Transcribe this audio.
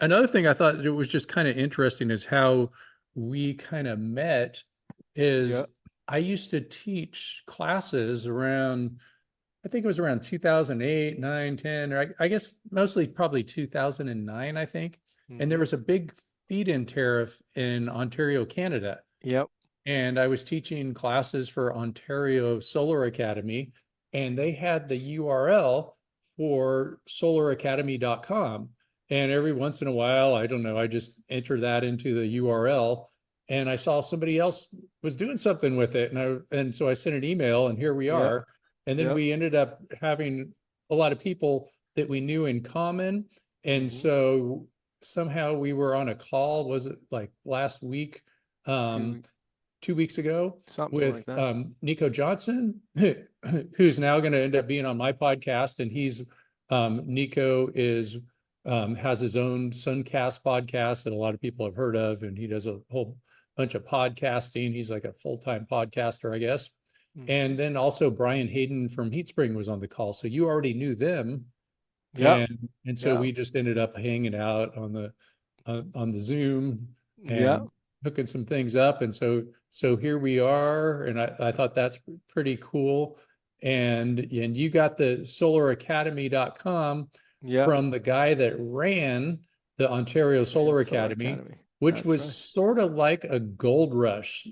another thing I thought it was just kind of interesting is how we kind of met is Yeah. I used to teach classes around, I think it was around 2008, 9, 10, or I guess mostly probably 2009, I think. And there Hmm. was a big feed-in tariff in Ontario, Canada. Yep. And I was teaching classes for Ontario Solar Academy, and they had the URL for solaracademy.com. And every once in a while, I don't know, I just enter that into the URL, and I saw somebody else was doing something with it. And so I sent an email, and here we Yep. are. And then Yep. we ended up having a lot of people that we knew in common. And Hmm. so somehow we were on a call, was it like last week? Um, To 2 weeks ago something like with that. Nico Johnson, who's now going to end up being on my podcast. And Nico is has his own Suncast podcast that a lot of people have heard of, and he does a whole bunch of podcasting. He's like a full-time podcaster, I guess. Hmm. And then also Brian Hayden from Heat Spring was on the call, so you already knew them, Yep. and so Yep. we just ended up hanging out on the Zoom Yep. and hooking some things up. And so here we are, and I thought that's pretty cool. And you got the solaracademy.com Yep. from the guy that ran the Ontario Yeah, Solar Solar Academy, Academy. which That's was right. sort of like a gold rush